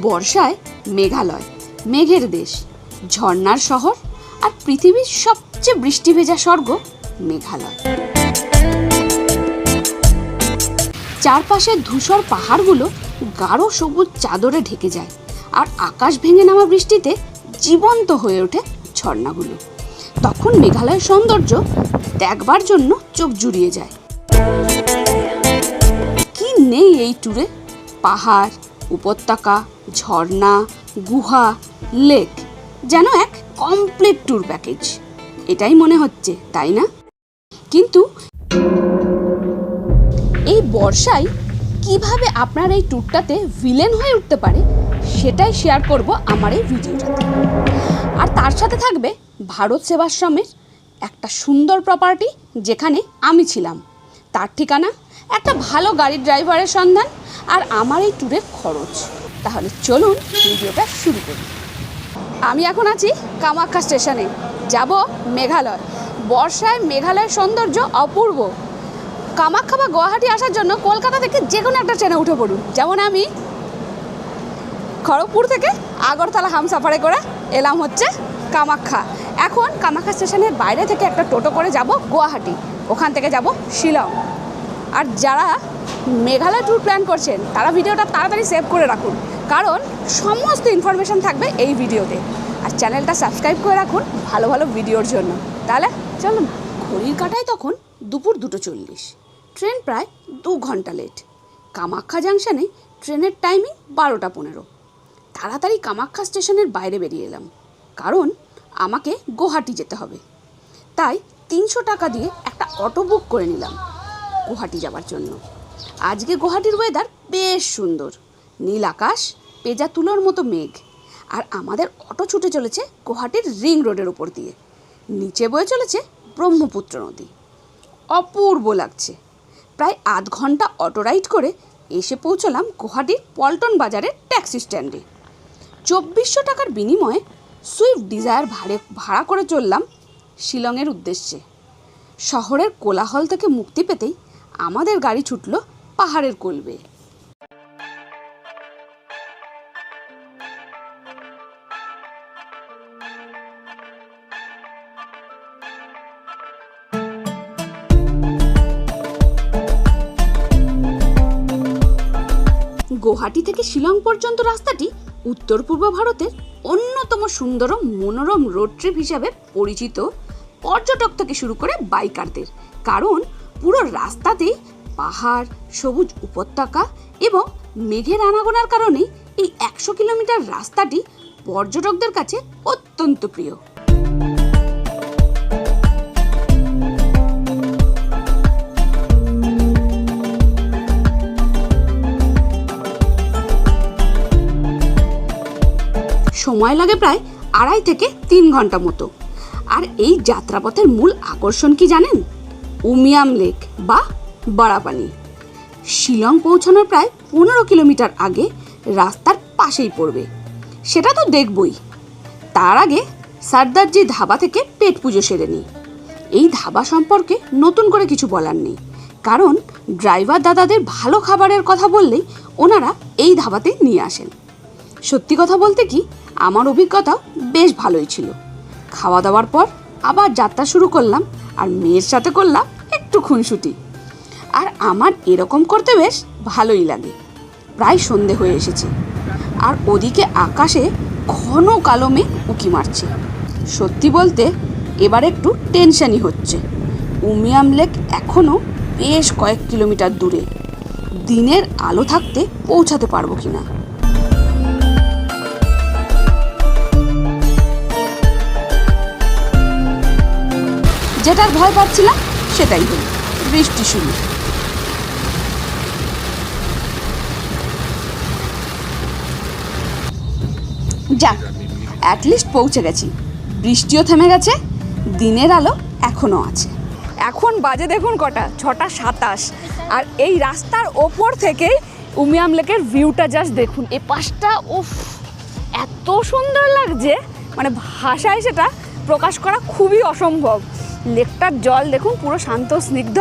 বর্ষায় মেঘালয়, মেঘের দেশ, ঝর্ণার শহর আর পৃথিবীর সবচেয়ে বৃষ্টি ভেজা স্বর্গ মেঘালয়। চারপাশের ধূসর পাহাড়গুলো গাঢ় সবুজ চাদরে ঢেকে যায়, আর আকাশ ভেঙে নামা বৃষ্টিতে জীবন্ত হয়ে ওঠে ঝর্ণাগুলো। তখন মেঘালয়ের সৌন্দর্য দেখবার জন্য চোখ জুড়িয়ে যায়। কি নেই এই ট্যুরে? পাহাড়, উপত্যকা, ঝর্ণা, গুহা, লেক, যেন এক কমপ্লিট ট্যুর প্যাকেজ। এটাই মনে হচ্ছে, তাই না? কিন্তু এই বর্ষায় কিভাবে আপনার এই ট্যুরটাতে ভিলেন হয়ে উঠতে পারে সেটাই শেয়ার করব আমার এই ভিডিওটাতে। আর তার সাথে থাকবে ভারত সেবাশ্রমের একটা সুন্দর প্রপার্টি যেখানে আমি ছিলাম, তার ঠিকানা, একটা ভালো গাড়ির ড্রাইভারের সন্ধান আর আমার এই ট্যুরের খরচ। তাহলে চলুন ভিডিওটা শুরু করি। আমি এখন আছি কামাখ্যা স্টেশনে, যাব মেঘালয়। বর্ষায় মেঘালয়ের সৌন্দর্য অপূর্ব। কামাখ্যা বা গুয়াহাটি আসার জন্য কলকাতা থেকে যে কোনো একটা ট্রেনে উঠে পড়ুন। যেমন আমি খড়গপুর থেকে আগরতলা হামসাফারে করে এলাম হচ্ছে কামাখ্যা। এখন কামাখ্যা স্টেশনের বাইরে থেকে একটা টোটো করে যাব গুয়াহাটি, ওখান থেকে যাব শিলং। আর যারা মেঘালয় ট্যুর প্ল্যান করছেন তারা ভিডিওটা তাড়াতাড়ি সেভ করে রাখুন, কারণ সমস্ত ইনফরমেশন থাকবে এই ভিডিওতে। আর চ্যানেলটা সাবস্ক্রাইব করে রাখুন ভালো ভালো ভিডিওর জন্য। তাহলে চলুন। ঘড়ির কাঁটায় তখন দুপুর 2:40। ট্রেন প্রায় 2 ঘন্টা লেট। কামাখ্যা জাংশনে ট্রেনের টাইমিং 12:15। তাড়াতাড়ি কামাখ্যা স্টেশনের বাইরে বেরিয়ে এলাম, কারণ আমাকে গুয়াহাটি যেতে হবে। তাই 300 টাকা দিয়ে একটা অটো বুক করে নিলাম গুয়াহাটি যাওয়ার জন্য। আজকে গুয়াহাটির ওয়েদার বেশ সুন্দর, নীল আকাশ, পেঁজা তুলোর মতো মেঘ। আর আমাদের অটো ছুটে চলেছে গুয়াহাটির রিং রোডের ওপর দিয়ে। নিচে বয়ে চলেছে ব্রহ্মপুত্র নদী। অপূর্ব লাগছে। প্রায় আধ ঘন্টা অটো রাইড করে এসে পৌঁছলাম গুয়াহাটির পল্টন বাজারের ট্যাক্সি স্ট্যান্ডে। 2400 টাকার বিনিময়ে সুইফট ডিজায়ার ভাড়া করে চললাম শিলংয়ের উদ্দেশ্যে। শহরের কোলাহল থেকে মুক্তি পেতেই আমাদের গাড়ি ছুটল পাহাড়ের কোল বেয়ে। গুয়াহাটি থেকে শিলং পর্যন্ত রাস্তাটি উত্তর পূর্ব ভারতের অন্যতম সুন্দর মনোরম রোড ট্রিপ হিসাবে পরিচিত পর্যটক থেকে শুরু করে বাইকারদের। কারণ পুরো রাস্তাতেই পাহাড়, সবুজ উপত্যকা এবং মেঘের আনাগোনার কারণে এই 100 কিলোমিটার রাস্তাটি পর্যটকদের কাছে অত্যন্ত প্রিয়। সময় লাগে প্রায় 2.5 থেকে 3 ঘন্টা মতো। আর এই যাত্রাপথের মূল আকর্ষণ কি জানেন? উমিয়াম লেক বা বড়াপানি। শিলং পৌঁছানোর প্রায় 15 কিলোমিটার আগে রাস্তার পাশেই পড়বে, সেটা তো দেখবই। তার আগে সর্দারজি ধাবা থেকে পেট পুজো সেরে নিই। এই ধাবা সম্পর্কে নতুন করে কিছু বলার নেই, কারণ ড্রাইভার দাদাদের ভালো খাবারের কথা বললেই ওনারা এই ধাবাতে নিয়ে আসেন। সত্যি কথা বলতে কি, আমার অভিজ্ঞতা বেশ ভালোই ছিল। খাওয়া দাওয়ার পর আবার যাত্রা শুরু করলাম, আর মেয়ের সাথে করলাম একটু খুনসুটি। আর আমার এরকম করতে বেশ ভালোই লাগে। প্রায় সন্ধে হয়ে এসেছে, আর ওদিকে আকাশে ঘন কালো মেঘ উঁকি মারছে। সত্যি বলতে এবার একটু টেনশনই হচ্ছে। উমিয়াম লেক এখনও বেশ কয়েক কিলোমিটার দূরে। দিনের আলো থাকতে পৌঁছাতে পারবো কিনা। যেটার ভয় পাচ্ছিলাম সেটাই হলো, বৃষ্টি শুরু। যাক, অ্যাটলিস্ট পৌঁছে গেছি। বৃষ্টিও থেমে গেছে, দিনের আলো এখনও আছে। এখন বাজে দেখুন কটা, 6:27। আর এই রাস্তার ওপর থেকেই উমিয়াম লেকের ভিউটা জাস্ট দেখুন। এই পাশটা উফ, এত সুন্দর লাগছে, মানে ভাষায় সেটা প্রকাশ করা খুবই অসম্ভব। লেকটার জল দেখুন পুরো শান্ত স্নিগ্ধ।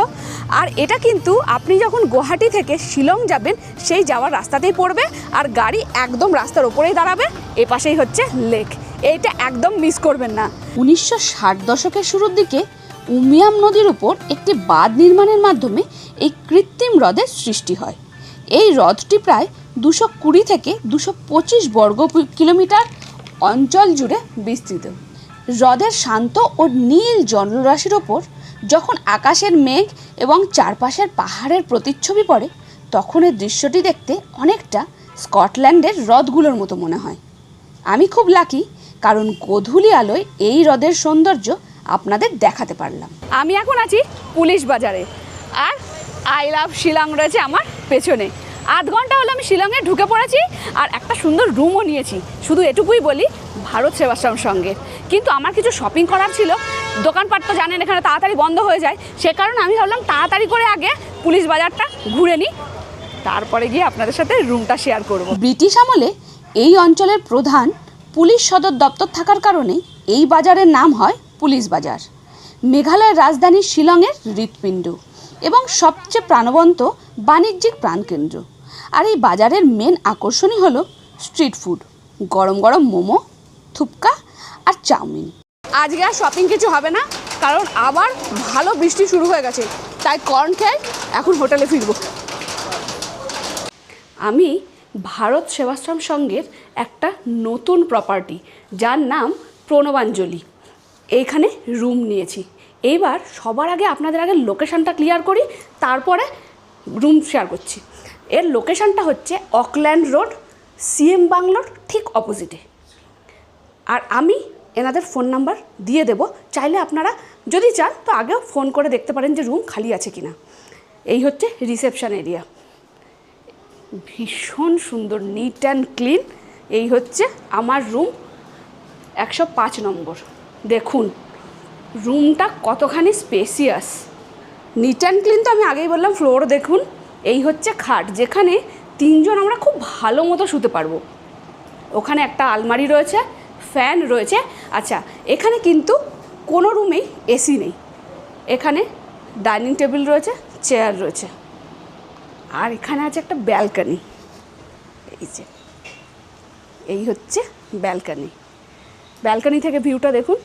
আর এটা কিন্তু আপনি যখন গুয়াহাটি থেকে শিলং যাবেন সেই যাওয়ার রাস্তাতেই পড়বে, আর গাড়ি একদম রাস্তার ওপরেই দাঁড়াবে, এ পাশেই হচ্ছে লেক। এইটা একদম মিস করবেন না। 1960 দশকের শুরুর দিকে উমিয়াম নদীর উপর একটি বাঁধ নির্মাণের মাধ্যমে এই কৃত্রিম হ্রদের সৃষ্টি হয়। এই হ্রদটি প্রায় 220 থেকে 225 বর্গ কিলোমিটার অঞ্চল জুড়ে বিস্তৃত। হ্রদের শান্ত ও নীল জলরাশির ওপর যখন আকাশের মেঘ এবং চারপাশের পাহাড়ের প্রতিচ্ছবি পড়ে, তখন এই দৃশ্যটি দেখতে অনেকটা স্কটল্যান্ডের হ্রদগুলোর মতো মনে হয়। আমি খুব লাকি, কারণ গোধূলি আলোয় এই হ্রদের সৌন্দর্য আপনাদের দেখাতে পারলাম। আমি এখন আছি পুলিশ বাজারে, আর আই লাভ শিলং রয়েছে আমার পেছনে। আধ ঘন্টা হলো আমি শিলংয়ে ঢুকে পড়েছি, আর একটা সুন্দর রুমও নিয়েছি। শুধু এটুকুই বলি, ভারত সেবাশ্রম সঙ্গে। কিন্তু আমার কিছু শপিং করার ছিল, দোকানপাট তো জানেন এখানে তাড়াতাড়ি বন্ধ হয়ে যায়, সে কারণে আমি ভাবলাম তাড়াতাড়ি করে আগে পুলিশ বাজারটা ঘুরে নিই, তারপরে গিয়ে আপনাদের সাথে রুমটা শেয়ার করব। ব্রিটিশ আমলে এই অঞ্চলের প্রধান পুলিশ সদর দপ্তর থাকার কারণে এই বাজারের নাম হয় পুলিশ বাজার। মেঘালয়ের রাজধানী শিলংয়ের হৃৎপিণ্ড এবং সবচেয়ে প্রাণবন্ত বাণিজ্যিক প্রাণকেন্দ্র। আর এই বাজারের মেন আকর্ষণই হলো স্ট্রিট ফুড, গরম গরম মোমো, থুপকা আর চাউমিন। আজকে আর শপিং কিছু হবে না, কারণ আবার ভালো বৃষ্টি শুরু হয়ে গেছে, তাই কর্ন খেয়ে এখন হোটেলে ফিরব। আমি ভারত সেবাশ্রম সংঘের একটা নতুন প্রপার্টি, যার নাম প্রণবাঞ্জলি, এইখানে রুম নিয়েছি। এইবার সবার আগে আপনাদের আগে লোকেশানটা ক্লিয়ার করি, তারপরে রুম শেয়ার করছি। এর লোকেশানটা হচ্ছে অকল্যান্ড রোড, সিএম বাংলোর ঠিক অপোজিটে। আর আমি এনাদের ফোন নাম্বার দিয়ে দেব, চাইলে আপনারা যদি চান তো আগেও ফোন করে দেখতে পারেন যে রুম খালি আছে কিনা। এই হচ্ছে রিসেপশন এরিয়া, ভীষণ সুন্দর, নিট অ্যান্ড ক্লিন। এই হচ্ছে আমার রুম 105 নম্বর। দেখুন রুমটা কতখানি স্পেসিয়াস, নিট অ্যান্ড ক্লিন তো আমি আগেই বললাম। ফ্লোর দেখুন, এই হচ্ছে খাট, যেখানে 3 জন আমরা খুব ভালো মতো শুতে পারবো। ওখানে একটা আলমারি রয়েছে, ফ্যান রয়েছে। আচ্ছা, এখানে কিন্তু কোনো রুমেই এসি নেই। এখানে ডাইনিং টেবিল রয়েছে, চেয়ার রয়েছে, আর এখানে আছে একটা ব্যালকনি। এই হচ্ছে ব্যালকনি। ব্যালকনি থেকে ভিউটা দেখুন,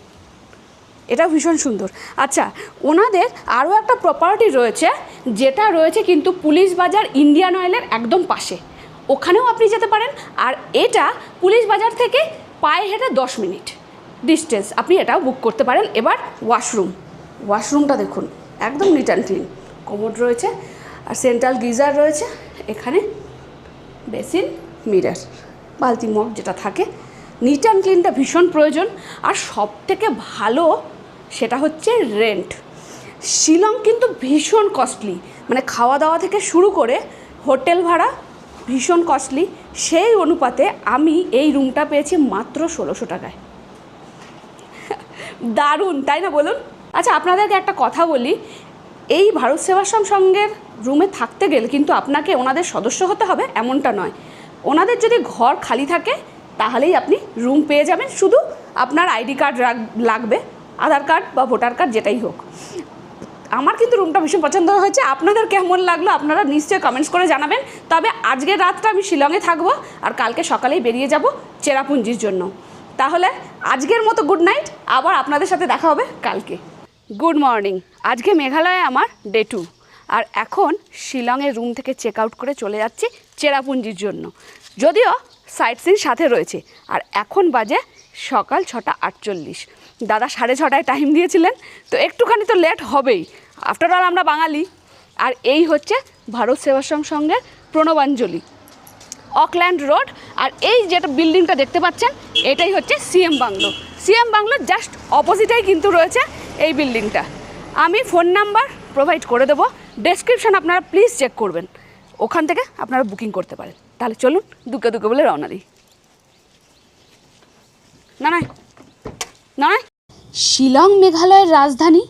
এটা ভীষণ সুন্দর। আচ্ছা, ওনাদের আরও একটা প্রপার্টি রয়েছে, যেটা রয়েছে কিন্তু পুলিশ বাজার ইন্ডিয়ান অয়েলের একদম পাশে, ওখানেও আপনি যেতে পারেন। আর এটা পুলিশ বাজার থেকে পায়ে হেঁটে 10 মিনিট ডিস্টেন্স, আপনি এটাও বুক করতে পারেন। এবার ওয়াশরুমটা দেখুন, একদম নিট অ্যান্ড ক্লিন, কমোড রয়েছে আর সেন্ট্রাল গিজার রয়েছে। এখানে বেসিন, মিরর, বালতি মগ যেটা থাকে। নিট অ্যান্ড ক্লিনটা ভীষণ প্রয়োজন। আর সব থেকে ভালো সেটা হচ্ছে রেন্ট। শিলং কিন্তু ভীষণ কস্টলি, মানে খাওয়া দাওয়া থেকে শুরু করে হোটেল ভাড়া ভীষণ কস্টলি। সেই অনুপাতে আমি এই রুমটা পেয়েছি মাত্র 1600 টাকায়। দারুণ, তাই না বলুন? আচ্ছা, আপনাদেরকে একটা কথা বলি, এই ভারত সেবাশ্রম সংঘের রুমে থাকতে গেলে কিন্তু আপনাকে ওনাদের সদস্য হতে হবে এমনটা নয়। ওনাদের যদি ঘর খালি থাকে তাহলেই আপনি রুম পেয়ে যাবেন। শুধু আপনার আইডি কার্ড লাগবে, আধার কার্ড বা ভোটার কার্ড যেটাই হোক। আমার কিন্তু রুমটা ভীষণ পছন্দ হয়েছে। আপনাদের কেমন লাগলো আপনারা নিশ্চয়ই কমেন্টস করে জানাবেন। তবে আজকের রাতটা আমি শিলংয়ে থাকবো, আর কালকে সকালেই বেরিয়ে যাব চেরাপুঞ্জির জন্য। তাহলে আজকের মতো গুড নাইট, আবার আপনাদের সাথে দেখা হবে কালকে। Good morning. আজকে মেঘালয়ে আমার ডে 2, আর এখন শিলংয়ের রুম থেকে চেক আউট করে চলে যাচ্ছি চেরাপুঞ্জির জন্য। যদিও সাইট সিন সাথে রয়েছে। আর এখন বাজে সকাল 6:48। দাদা 6:30টায় টাইম দিয়েছিলেন, তো একটুখানি তো লেট হবেই, আফটার অল আমরা বাঙালি। আর এই হচ্ছে ভারত সেবাশ্রম সংঘের প্রণবাঞ্জলি, অকল্যান্ড রোড। আর এই যেটা বিল্ডিংটা দেখতে পাচ্ছেন, এটাই হচ্ছে সিএম বাংলো। সিএম বাংলোর জাস্ট অপোজিটেই কিন্তু রয়েছে এই বিল্ডিংটা। আমি ফোন নাম্বার প্রোভাইড করে দেবো, ডেসক্রিপশান আপনারা প্লিজ চেক করবেন, ওখান থেকে আপনারা বুকিং করতে পারেন। তাহলে চলুন দুকে দুকে বলে রওনা দিই। না শিলং মেঘালয়ের রাজধানী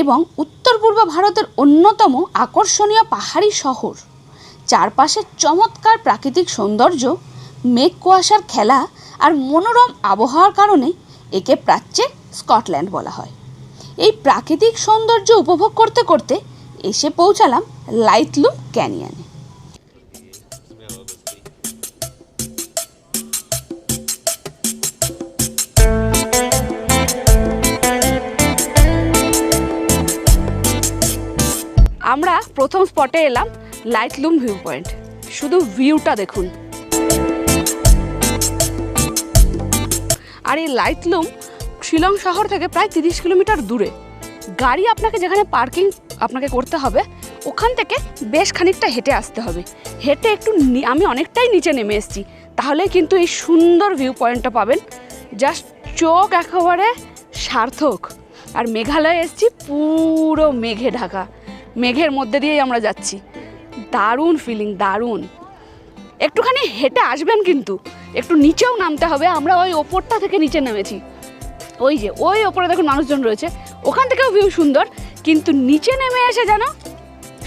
এবং উত্তর পূর্ব ভারতের অন্যতম আকর্ষণীয় পাহাড়ি শহর। চারপাশের চমৎকার প্রাকৃতিক সৌন্দর্য, মেঘ কুয়াশার খেলা আর মনোরম আবহাওয়ার কারণে একে প্রাচ্যে স্কটল্যান্ড বলা হয়। এই প্রাকৃতিক সৌন্দর্য উপভোগ করতে করতে এসে পৌঁছালাম লাইটলুম ক্যানিয়নে। আমরা প্রথম স্পটে এলাম লাইটলুম ভিউ পয়েন্ট। শুধু ভিউটা দেখুন। আর এই লাইটলুম শিলং শহর থেকে প্রায় 30 কিলোমিটার দূরে। গাড়ি আপনাকে যেখানে পার্কিং আপনাকে করতে হবে ওখান থেকে বেশ খানিকটা হেঁটে আসতে হবে। হেঁটে একটু আমি অনেকটাই নিচে নেমে এসেছি, তাহলে কিন্তু এই সুন্দর ভিউ পয়েন্টটা পাবেন। জাস্ট চোখ একেবারে সার্থক। আর মেঘালয়ে এসেছি পুরো মেঘে ঢাকা, মেঘের মধ্যে দিয়েই আমরা যাচ্ছি। দারুণ ফিলিং, দারুণ। একটুখানি হেঁটে আসবেন, কিন্তু একটু নিচেও নামতে হবে। আমরা ওই ওপরটা থেকে নিচে নেমেছি। ওই যে ওই ওপরে দেখুন মানুষজন রয়েছে, ওখান থেকেও ভিউ সুন্দর, কিন্তু নিচে নেমে এসে যেন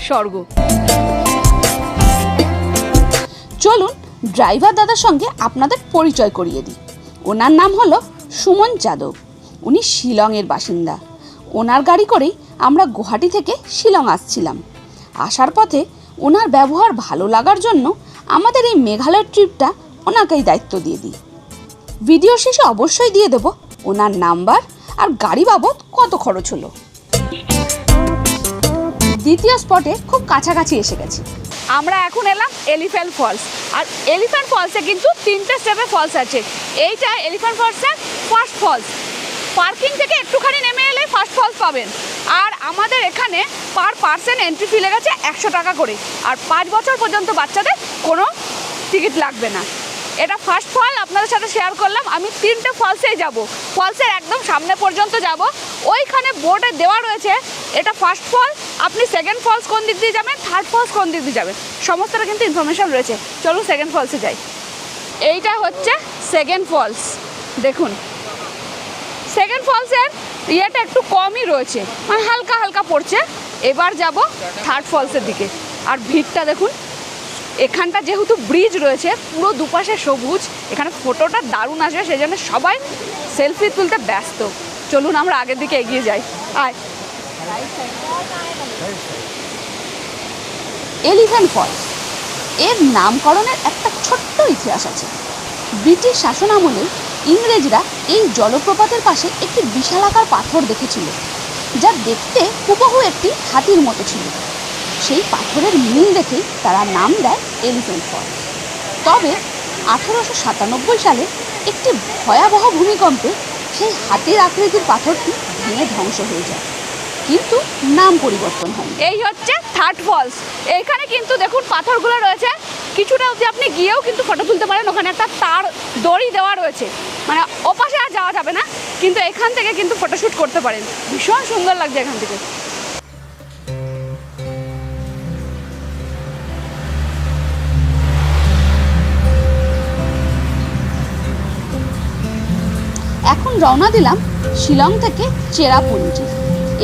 স্বর্গ। চলুন ড্রাইভার দাদার সঙ্গে আপনাদের পরিচয় করিয়ে দিই। ওনার নাম হলো সুমন যাদব। উনি শিলংয়ের বাসিন্দা। ওনার গাড়ি করেই আমরা গুয়াহাটি থেকে শিলং আসছিলাম। আসার পথে ওনার ব্যবহার ভালো লাগার জন্য আমাদের এই মেঘালয় ট্রিপটা ওনাকেই দায়িত্ব দিয়ে দিই। ভিডিও শেষে অবশ্যই দিয়ে দেব ওনার নাম্বার আর গাড়ি বাবদ কত খরচ হলো। দ্বিতীয় স্পটে খুব কাছাকাছি এসে গেছি। আমরা এখন এলাম এলিফ্যান্ট ফলস। আর এলিফ্যান্ট ফলসে কিন্তু 3টে স্টেপে ফলস আছে। এইটা এলিফ্যান্ট ফলসের ফার্স্ট ফলস। পার্কিং থেকে একটুখানি নেমে এলে ফার্স্ট ফলস পাবেন। আর আমাদের এখানে পার পার্সন এন্ট্রি ফি লেগেছে 100 টাকা করে। আর 5 বছর পর্যন্ত বাচ্চাদের কোনো টিকিট লাগবে না। এটা ফার্স্ট ফল আপনাদের সাথে শেয়ার করলাম। আমি 3টে ফলসেই যাব। ফলসের একদম সামনে পর্যন্ত যাব। ওইখানে বোর্ডে দেওয়া রয়েছে এটা ফার্স্ট ফল, আপনি সেকেন্ড ফলস কোন দিক দিয়ে যাবেন, থার্ড ফলস কোন দিক দিয়ে যাবেন, সমস্তটা কিন্তু ইনফরমেশন রয়েছে। চলুন সেকেন্ড ফলসে যাই। এইটা হচ্ছে সেকেন্ড ফলস। দেখুন সেকেন্ড ফলসের ইয়েটা একটু কমই রয়েছে, মানে হালকা হালকা পড়ছে। এবার যাব থার্ড ফলসের দিকে। আর ভিড়টা দেখুন। এখানটা যেহেতু ব্রিজ রয়েছে, পুরো দুপাশে সবুজ, এখানে ফটোটা দারুণ আসবে, সেই জন্য সবাই সেলফি তুলতে ব্যস্ত। চলুন আমরা আগের দিকে এগিয়ে যাই। আয়। এলিফ্যান্ট ফলস এর নামকরণের একটা ছোট্ট ইতিহাস আছে। ব্রিটিশ শাসন আমলে ইংরেজরা এই জলপ্রপাতের পাশে একটি বিশালাকার পাথর দেখেছিল, যা দেখতে হুবহু একটি হাতির মতো ছিল। সেই পাথরের মিল দেখেই তারা নাম দেয় এলিফ্যান্ট ফলস। তবে 1897 সালে একটি ভয়াবহ ভূমিকম্পে সেই হাতির আকৃতির পাথরটি ভেঙে ধ্বংস হয়ে যায়, কিন্তু নাম পরিবর্তন হয়। এই হচ্ছে থার্ড ফলস। এখানে কিন্তু দেখুন পাথরগুলো রয়েছে, কিছুটা অবধি আপনি গিয়েও কিন্তু ফটো তুলতে পারেন। ওখানে একটা তার দড়ি দেওয়া রয়েছে, মানে ওপাশে আর যাওয়া যাবে না, কিন্তু এখান থেকে কিন্তু ফটোশ্যুট করতে পারেন। ভীষণ সুন্দর লাগছে এখান থেকে। এখন রওনা দিলাম শিলং থেকে চেরাপুঞ্জি।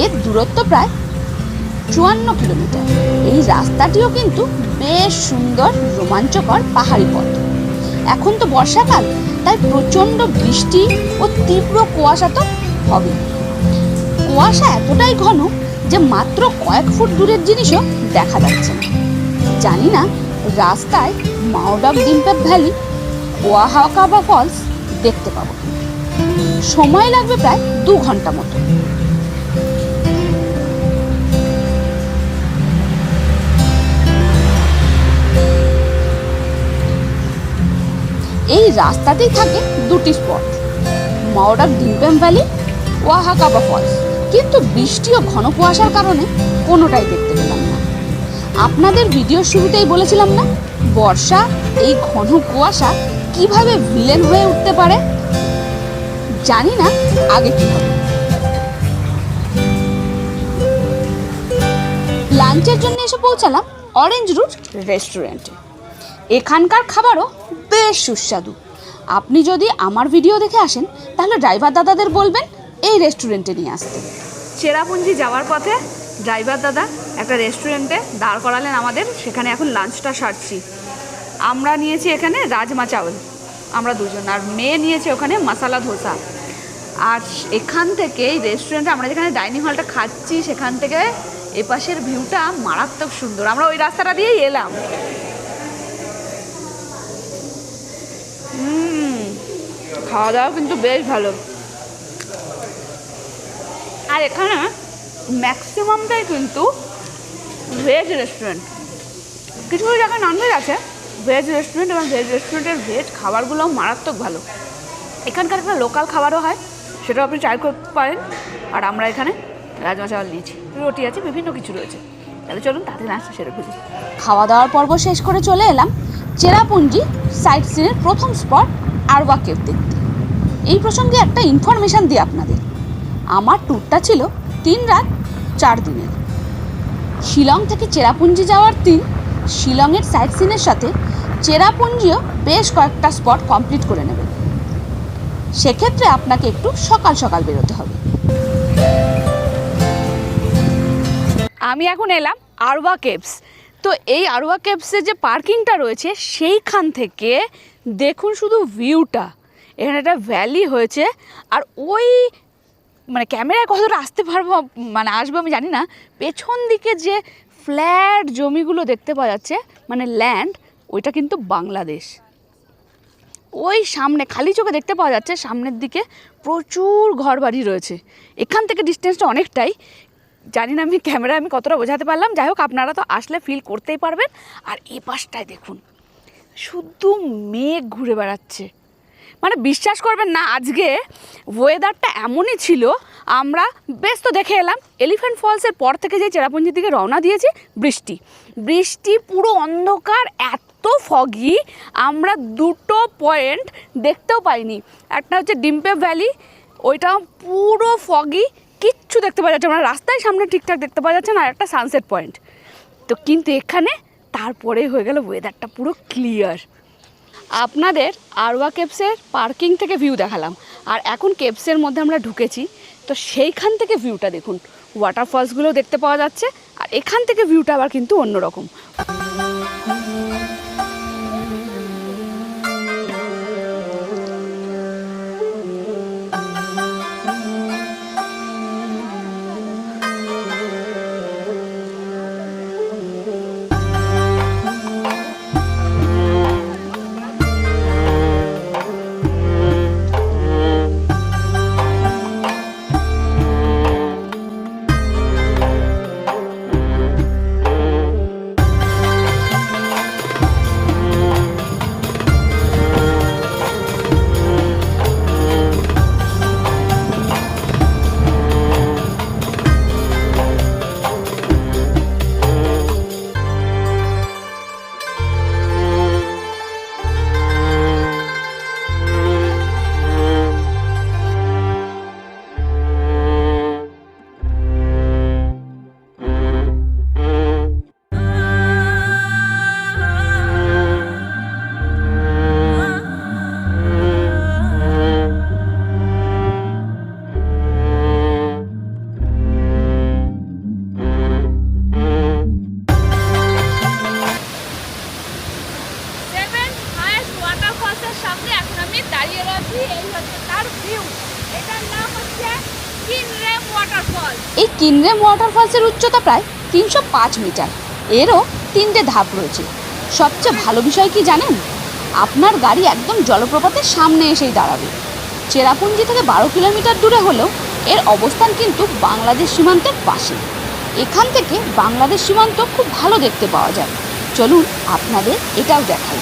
এর দূরত্ব প্রায় 54 কিলোমিটার। এই রাস্তাটিও কিন্তু বেশ সুন্দর, রোমাঞ্চকর পাহাড়ি পথ। এখন তো বর্ষাকাল, তাই প্রচণ্ড বৃষ্টি ও তীব্র কুয়াশা তো হবে। কুয়াশা এতটাই ঘন যে মাত্র কয়েক ফুট দূরের জিনিসও দেখা যাচ্ছে না। জানি না রাস্তায় মাওডাক ডিম্পেপ ভ্যালি, ওয়াহাকাবা ফলস দেখতে পাবো। সময় লাগবে প্রায় 2 ঘন্টা মতো। এই রাস্তাতেই থাকে 2টি স্পট, মাওডাক ডিম্পেম ভ্যালি, ওয়াহাকাবা ফলস। কিন্তু বৃষ্টি ও ঘন কুয়াশার কারণে কোনোটাই দেখতে পেলাম না। আপনাদের ভিডিওর শুরুতেই বলেছিলাম না, বর্ষা এই ঘন কুয়াশা কিভাবে ভিলেন হয়ে উঠতে পারে। জানি না আগে কি হবে। লাঞ্চের জন্য এসে পৌঁছালাম অরেঞ্জ রুট রেস্টুরেন্টে। এখানকার খাবারও বেশ সুস্বাদু। আপনি যদি আমার ভিডিও দেখে আসেন তাহলে ড্রাইভার দাদাদের বলবেন এই রেস্টুরেন্টে নিয়ে আসতে। চেরাপুঞ্জি যাওয়ার পথে ড্রাইভার দাদা একটা রেস্টুরেন্টে দাঁড় করালেন আমাদের। সেখানে এখন লাঞ্চটা সারছি। আমরা নিয়েছি এখানে রাজমা চাওল, আমরা দুজন, আর মেয়ে নিয়েছে ওখানে মশালা ধোসা। আর এখান থেকে এই রেস্টুরেন্টে আমরা যেখানে ডাইনিং হলটা খাচ্ছি সেখান থেকে এপাশের ভিউটা মারাত্মক সুন্দর। আমরা ওই রাস্তাটা দিয়েই এলাম। খাওয়া দাওয়া কিন্তু বেশ ভালো। আর এখানে ম্যাক্সিমামটাই কিন্তু ভেজ রেস্টুরেন্ট, কিছু কিছু জায়গায় ননভেজ আছে, ভেজ রেস্টুরেন্ট এবং ভেজ রেস্টুরেন্টের ভেজ খাবারগুলোও মারাত্মক ভালো। এখানকার একটা লোকাল খাবারও হয়, সেটাও আপনি ট্রাই করতে পারেন। আর আমরা এখানে রাজমা চাওয়াল নিয়েছি, রুটি আছে, বিভিন্ন কিছু রয়েছে। তাহলে চলুন তাদের নাস্তা সেরে খুঁজি। খাওয়া দাওয়ার পর্ব শেষ করে চলে এলাম চেরাপুঞ্জি সাইট সিনের প্রথম স্পট আরওয়া কেভ দেখতে। এই প্রসঙ্গে একটা ইনফরমেশান দিই আপনাদের। আমার ট্যুরটা ছিল 3 রাত 4 দিনের। শিলং থেকে চেরাপুঞ্জি যাওয়ার দিন শিলংয়ের সাইট সিনের সাথে চেরাপুঞ্জিও বেশ কয়েকটা স্পট কমপ্লিট করে নেবেন। সেক্ষেত্রে আপনাকে একটু সকাল সকাল বেরোতে হবে। আমি এখন এলাম আরওয়া কেভস। তো এই আরওয়া কেভসের যে পার্কিংটা রয়েছে সেইখান থেকে দেখুন শুধু ভিউটা। এখানে একটা ভ্যালি হয়েছে, আর ওই ক্যামেরায় কতটা আসতে পারবো আসবো আমি জানি না, পেছন দিকে যে ফ্ল্যাট জমিগুলো দেখতে পাওয়া যাচ্ছে ল্যান্ড, ওইটা কিন্তু বাংলাদেশ। ওই সামনে খালি চোখে দেখতে পাওয়া যাচ্ছে সামনের দিকে প্রচুর ঘর বাড়ি রয়েছে। এখান থেকে ডিস্টেন্সটা অনেকটাই, জানি না আমি ক্যামেরায় কতটা বোঝাতে পারলাম। যাই হোক, আপনারা তো আসলে ফিল করতেই পারবেন। আর এ পাশটায় দেখুন শুধু মেঘ ঘুরে বেড়াচ্ছে, বিশ্বাস করবেন না, আজকে ওয়েদারটা এমনই ছিল। আমরা বেশ তো দেখে এলাম এলিফ্যান্ট ফলসের পর থেকে যে চেরাপুঞ্জির দিকে রওনা দিয়েছি, বৃষ্টি পুরো অন্ধকার, এত ফগি, আমরা 2টো পয়েন্ট দেখতেও পাইনি। একটা হচ্ছে ডিম্পে ভ্যালি, ওইটাও পুরো ফগি, কিচ্ছু দেখতে পাওয়া যাচ্ছে না, রাস্তায় সামনে ঠিকঠাক দেখতে পাওয়া যাচ্ছে না। আর একটা সানসেট পয়েন্ট। তো কিন্তু এখানে তারপরে হয়ে গেল ওয়েদারটা পুরো ক্লিয়ার। আপনাদের আরওয়া কেভসের পার্কিং থেকে ভিউ দেখালাম, আর এখন কেভসের মধ্যে আমরা ঢুকেছি। তো সেইখান থেকে ভিউটা দেখুন, ওয়াটারফলসগুলো দেখতে পাওয়া যাচ্ছে। আর এখান থেকে ভিউটা আবার কিন্তু অন্যরকম। এই কিনরেম ওয়াটারফলসের উচ্চতা প্রায় 305 মিটার। এরও 3টে ধাপ রয়েছে। সবচেয়ে ভালো বিষয় কি জানেন? আপনার গাড়ি একদম জলপ্রপাতের সামনে এসেই দাঁড়াবে। চেরাপুঞ্জি থেকে 12 কিলোমিটার দূরে হলেও এর অবস্থান কিন্তু বাংলাদেশ সীমান্তের পাশে। এখান থেকে বাংলাদেশ সীমান্ত খুব ভালো দেখতে পাওয়া যায়। চলুন আপনাদের এটাও দেখাই।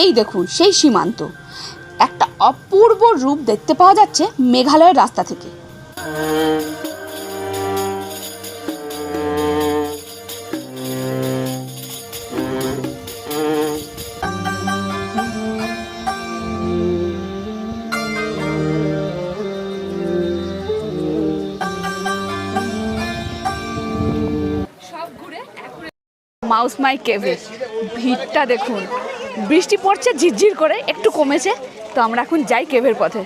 এই দেখুন সেই সীমান্ত, একটা অপূর্ব রূপ দেখতে পাওয়া যাচ্ছে মেঘালয়ের রাস্তা থেকে। মাউস মাই কেভে ভিড়টা দেখুন, বৃষ্টি পড়ছে ঝিরঝির করে, একটু কমেছে। তো আমরা এখন যাই কেভের পথে।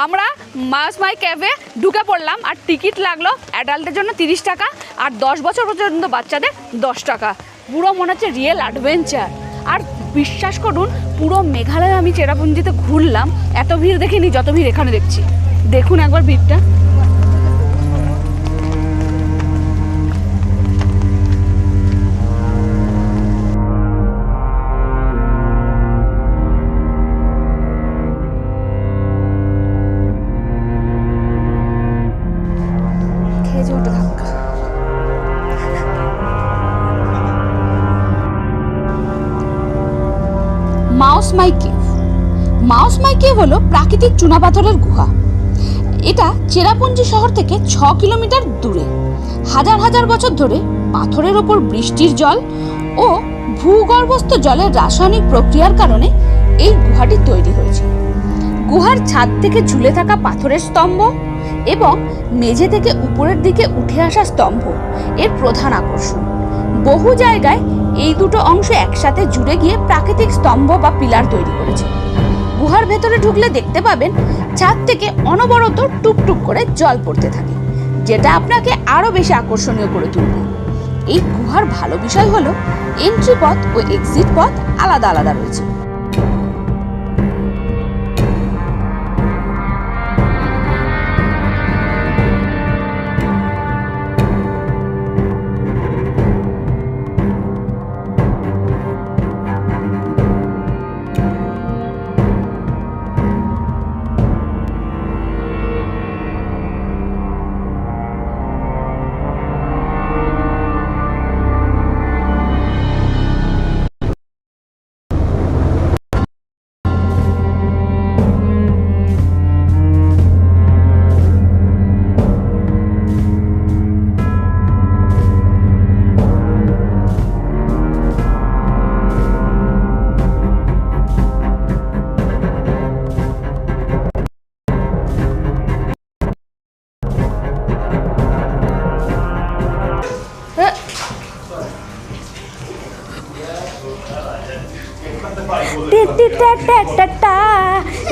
আমরা মাউস মাই ক্যাফে ঢুকে পড়লাম, আর টিকিট লাগলো অ্যাডাল্টের জন্য 30 টাকা, আর 10 বছর পর্যন্ত বাচ্চাদের 10 টাকা। পুরো মনে হচ্ছে রিয়েল অ্যাডভেঞ্চার। আর বিশ্বাস করুন, পুরো মেঘালয়ে আমি চেরাপুঞ্জিতে ঘুরলাম, এত ভিড় দেখিনি যত ভিড় এখানে দেখছি। দেখুন একবার ভিড়টা। মাউস মাই কেভ। মাউস মাই কেভ হলো প্রাকৃতিক চুনাপাথরের গুহা। এটা চেরাপুঞ্জি শহর থেকে 6 কিলোমিটার দূরে। হাজার হাজার বছর ধরে পাথরের ওপর বৃষ্টির জল ও ভূগর্ভস্থ জলের রাসায়নিক প্রক্রিয়ার কারণে এই গুহাটি তৈরি হয়েছে। গুহার ছাদ থেকে ঝুলে থাকা পাথরের স্তম্ভ এবং মেঝে থেকে উপরের দিকে উঠে আসা স্তম্ভ এর প্রধান আকর্ষণ। বহু জায়গায় এই দুটো অংশ একসাথে জুড়ে গিয়ে প্রাকৃতিক স্তম্ভ বা পিলার তৈরি করেছে। গুহার ভেতরে ঢুকলে দেখতে পাবেন ছাদ থেকে অনবরত টুপটুপ করে জল পড়তে থাকে, যেটা আপনাকে আরো বেশি আকর্ষণীয় করে তুলবে। এই গুহার ভালো বিষয় হলো এন্ট্রি পথ ও এক্সিট পথ আলাদা আলাদা রয়েছে।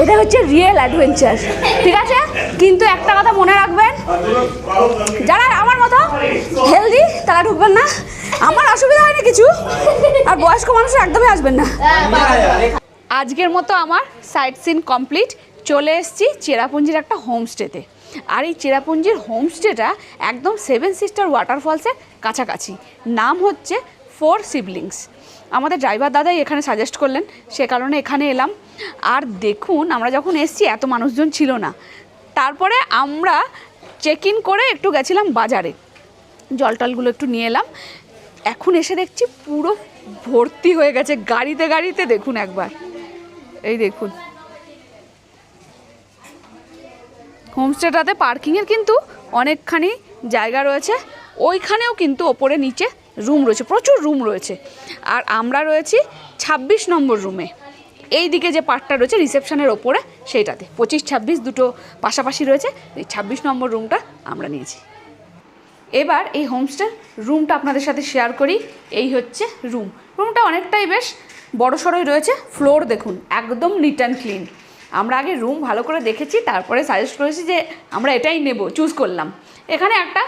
এটা হচ্ছে রিয়েল অ্যাডভেঞ্চার, ঠিক আছে? কিন্তু একটা কথা মনে রাখবেন, যারা আমার মতো হেলদি তারা ঢুকবেন না। আমার অসুবিধা হয়নি কিছু, আর বয়স্ক মানুষ একদমই আসবেন না। আজকের মতো আমার সাইট সিন কমপ্লিট। চলে এসেছি চেরাপুঞ্জির একটা হোমস্টেতে। আর এই চেরাপুঞ্জির হোমস্টেটা একদম 7 সিস্টার ওয়াটারফলসের কাছাকাছি। নাম হচ্ছে 4 সিবলিংস। আমাদের ড্রাইভার দাদাই এখানে সাজেস্ট করলেন, সে কারণে এখানে এলাম। আর দেখুন, আমরা যখন এসেছি এত মানুষজন ছিল না। তারপরে আমরা চেক ইন করে একটু গেছিলাম বাজারে, জল টলগুলো একটু নিয়ে এলাম। এখন এসে দেখছি পুরো ভর্তি হয়ে গেছে গাড়িতে গাড়িতে। দেখুন একবার, এই দেখুন হোমস্টেটাতে পার্কিংয়ের কিন্তু অনেকখানি জায়গা রয়েছে। ওইখানেও কিন্তু ওপরে নিচে রুম রয়েছে, প্রচুর রুম রয়েছে। আর আমরা রয়েছি 26 নম্বর রুমে। এই দিকে যে পার্টটা রয়েছে রিসেপশনের ওপরে, সেইটাতে 25-26 দুটো পাশাপাশি রয়েছে। এই 26 নম্বর রুমটা আমরা নিয়েছি। এবার এই হোমস্টের রুমটা আপনাদের সাথে শেয়ার করি। এই হচ্ছে রুমটা অনেকটাই বেশ বড়সড়ই রয়েছে। ফ্লোর দেখুন, একদম নিট অ্যান্ড ক্লিন। আমরা আগে রুম ভালো করে দেখেছি, তারপরে সাজেস্ট করেছি যে আমরা এটাই নেব, চুজ করলাম। এখানে একটা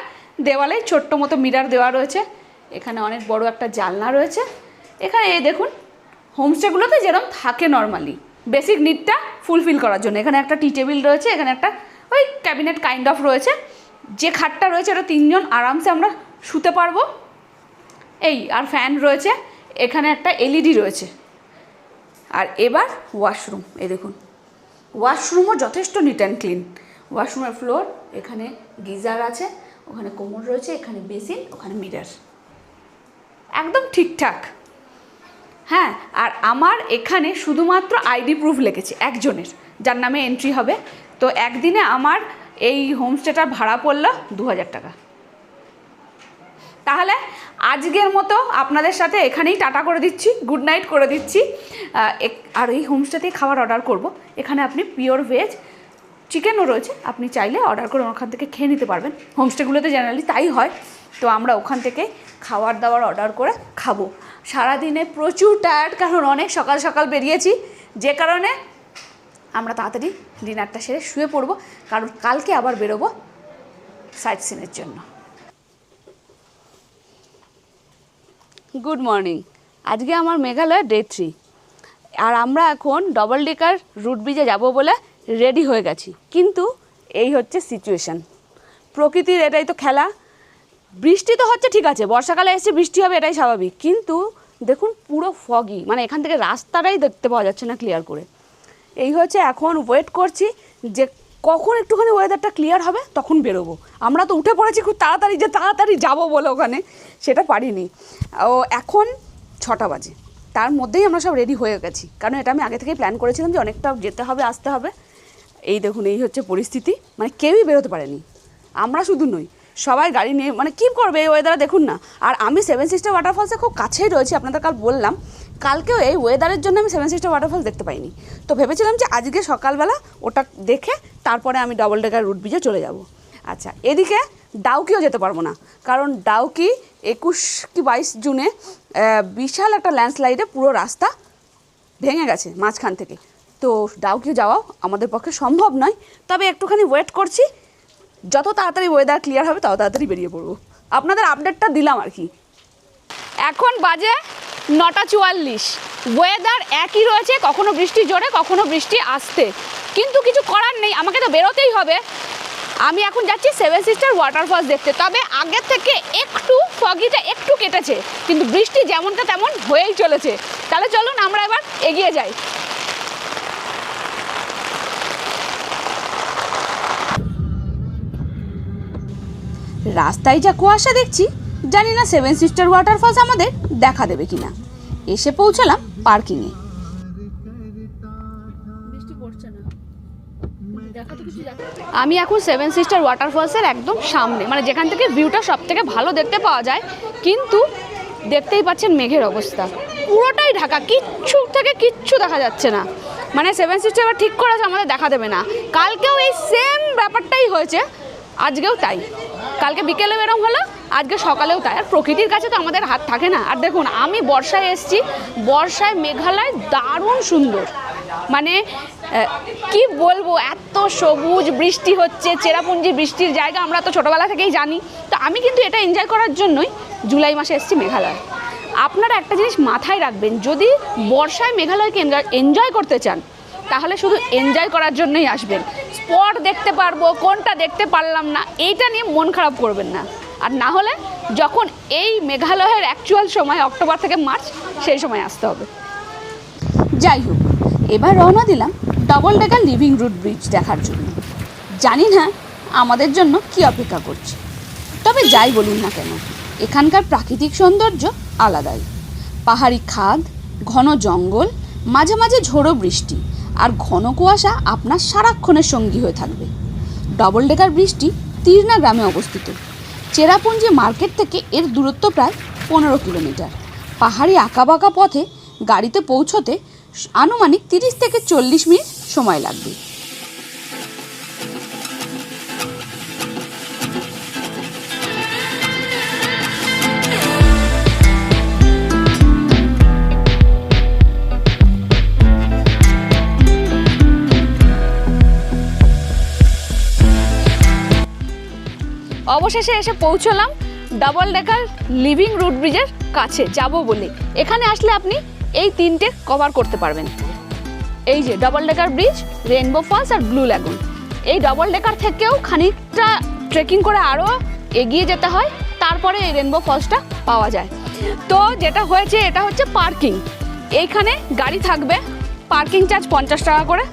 দেওয়ালে ছোট্ট মতো মিরার দেওয়া রয়েছে। এখানে অনেক বড় একটা জানলা রয়েছে। এখানে এই দেখুন, হোমস্টেগুলোতে যেরকম থাকে নর্মালি বেসিক নিডটা ফুলফিল করার জন্য এখানে একটা টি টেবিল রয়েছে, এখানে একটা ওই ক্যাবিনেট কাইন্ড অফ রয়েছে। যে খাটটা রয়েছে ওটা 3 জন আরামসে আমরা শুতে পারবো। এই আর ফ্যান রয়েছে, এখানে একটা এলইডি রয়েছে। আর এবার ওয়াশরুম, এই দেখুন ওয়াশরুমও যথেষ্ট নিট অ্যান্ড ক্লিন। ওয়াশরুমের ফ্লোর, এখানে গিজার আছে, ওখানে কোমর রয়েছে, এখানে বেসিন, ওখানে মিরার, একদম ঠিকঠাক। হ্যাঁ, আর আমার এখানে শুধুমাত্র আইডি প্রুফ লেগেছে একজনের, যার নামে এন্ট্রি হবে। তো একদিনে আমার এই হোমস্টেটার ভাড়া পড়লো 2000 টাকা। তাহলে আজকের মতো আপনাদের সাথে এখানেই টাটা করে দিচ্ছি, গুড নাইট করে দিচ্ছি। আর এই হোমস্টেতেই খাবার অর্ডার করব। এখানে আপনি পিওর ভেজ চিকেনও রয়েছে, আপনি চাইলে অর্ডার করে ওখান থেকে খেয়ে নিতে পারবেন। হোমস্টেগুলোতে জেনারেলি তাই হয়। তো আমরা ওখান থেকে খাবার দাবার অর্ডার করে খাবো। সারাদিনে প্রচুর টায়ার্ড, কারণ অনেক সকাল সকাল বেরিয়েছি, যে কারণে আমরা তাড়াতাড়ি ডিনারটা সেরে শুয়ে পড়বো, কারণ কালকে আবার বেরোবো সাইট সিনের জন্য। Good morning. আজকে আমার মেঘালয় ডে 3, আর আমরা এখন ডবল ডেকার রুট ব্রিজে যাব বলে রেডি হয়ে গেছি। কিন্তু এই হচ্ছে সিচুয়েশান, প্রকৃতির এটাই তো খেলা। বৃষ্টি তো হচ্ছে ঠিক আছে, বর্ষাকালে এসে বৃষ্টি হবে এটাই স্বাভাবিক, কিন্তু দেখুন পুরো ফগি, মানে এখান থেকে রাস্তাটাই দেখতে পাওয়া যাচ্ছে না ক্লিয়ার করে। এই হচ্ছে এখন ওয়েট করছি যে কখন একটুখানি ওয়েদারটা ক্লিয়ার হবে তখন বেরোবো। আমরা তো উঠে পড়েছি খুব তাড়াতাড়ি, যে তাড়াতাড়ি যাবো বলে ওখানে, সেটা পারিনি। ও এখন 6টা বাজে, তার মধ্যেই আমরা সব রেডি হয়ে গেছি, কারণ এটা আমি আগে থেকেই প্ল্যান করেছিলাম যে অনেকটা যেতে হবে, আসতে হবে। এই দেখুন এই হচ্ছে পরিস্থিতি, মানে কেউই বেরোতে পারেনি, আমরা শুধু নই, সবাই গাড়ি নিয়ে, মানে কী করবে এই ওয়েদারে দেখুন না। আর আমি 7 সিস্টার ওয়াটারফলসে খুব কাছেই রয়েছি, আপনাদের কাল বললাম। কালকেও এই ওয়েদারের জন্য আমি 7 সিস্টার ওয়াটারফলস দেখতে পাইনি, তো ভেবেছিলাম যে আজকে সকালবেলা ওটা দেখে তারপরে আমি ডবল ডেকার রুট ব্রিজে চলে যাব। আচ্ছা, এদিকে ডাউকিও যেতে পারবো না, কারণ ডাউকি 21 কি 22 জুনে বিশাল একটা ল্যান্ডস্লাইডে পুরো রাস্তা ভেঙে গেছে মাঝখান থেকে, তো ডাউকিও যাওয়াও আমাদের পক্ষে সম্ভব নয়। তবে একটুখানি ওয়েট করছি, যত তাড়াতাড়ি ওয়েদার ক্লিয়ার হবে তত তাড়াতাড়ি বেরিয়ে পড়বো। আপনাদের আপডেটটা দিলাম আর কি। এখন বাজে 9:44, ওয়েদার একই রয়েছে, কখনো বৃষ্টি জোরে কখনো বৃষ্টি আসতে, কিন্তু কিছু করার নেই, আমাকে তো বেরোতেই হবে। আমি এখন যাচ্ছি 7 সিস্টার ওয়াটারফলস দেখতে। তবে আগের থেকে একটু ফগিটা একটু কেটেছে, কিন্তু বৃষ্টি যেমনটা তেমন হয়েই চলেছে। তাহলে চলুন আমরা এবার এগিয়ে যাই। রাস্তায় যা কুয়াশা দেখছি, জানি না 7 সিস্টার ওয়াটারফলস আমাদের দেখা দেবে কিনা। এসে পৌঁছালাম পার্কিংয়ে। আমি এখন 7 সিস্টার ওয়াটারফলসের একদম সামনে, মানে যেখান থেকে ভিউটা সব থেকে ভালো দেখতে পাওয়া যায়, কিন্তু দেখতেই পাচ্ছেন মেঘের অবস্থা পুরোটাই ঢাকা, কিচ্ছু থেকে কিচ্ছু দেখা যাচ্ছে না। মানে 7 সিস্টার এবার ঠিক করেছে আমাদের দেখা দেবে না। কালকেও এই সেম ব্যাপারটাই হয়েছে, আজকেও তাই। কালকে বিকেলেও এরকম হলো, আজকে সকালেও তাই। আর প্রকৃতির কাছে তো আমাদের হাত থাকে না। আর দেখুন আমি বর্ষায় এসেছি, বর্ষায় মেঘালয় দারুণ সুন্দর, মানে কি বলবো, এত সবুজ, বৃষ্টি হচ্ছে, চেরাপুঞ্জি বৃষ্টির জায়গা, আমরা তো ছোটোবেলা থেকেই জানি। তো আমি কিন্তু এটা এনজয় করার জন্যই জুলাই মাসে এসেছি মেঘালয়। আপনারা একটা জিনিস মাথায় রাখবেন, যদি বর্ষায় মেঘালয়কে এনজয় করতে চান তাহলে শুধু এনজয় করার জন্যই আসবেন। স্পট দেখতে পারবো, কোনটা দেখতে পারলাম না, এইটা নিয়ে মন খারাপ করবেন না। আর না হলে যখন এই মেঘালয়ের অ্যাকচুয়াল সময় অক্টোবর থেকে মার্চ, সেই সময় আসতে হবে। যাই হোক, এবার রওনা দিলাম double decker living root bridge দেখার জন্য। জানি না আমাদের জন্য কি অপেক্ষা করছে, তবে যাই বলুন না কেন, এখানকার প্রাকৃতিক সৌন্দর্য আলাদাই। পাহাড়ি খাদ, ঘন জঙ্গল, মাঝে মাঝে ঝোড়ো বৃষ্টি আর ঘন কুয়াশা আপনার সারাক্ষণের সঙ্গী হয়ে থাকবে। ডবল ডেকার ব্রিজটি তিরনা গ্রামে অবস্থিত। চেরাপুঞ্জি মার্কেট থেকে এর দূরত্ব প্রায় 15 কিলোমিটার। পাহাড়ি আঁকাবাঁকা পথে গাড়িতে পৌঁছতে আনুমানিক 30 থেকে 40 মিনিট সময় লাগবে। অবশেষে এসে পৌঁছলাম ডবল ডেকার লিভিং রুট ব্রিজের কাছে যাব বলে। এখানে আসলে আপনি এই 3টে কভার করতে পারবেন। এই যে double decker bridge, rainbow falls আর ব্লু ল্যাগুন। এই ডবল ডেকার থেকেও খানিকটা ট্রেকিং করে আরও এগিয়ে যেতে হয়, তারপরে এই রেইনবো ফলসটা পাওয়া যায়। তো যেটা হয়েছে, এটা হচ্ছে পার্কিং। এইখানে গাড়ি থাকবে, পার্কিং চার্জ 50 টাকা করে।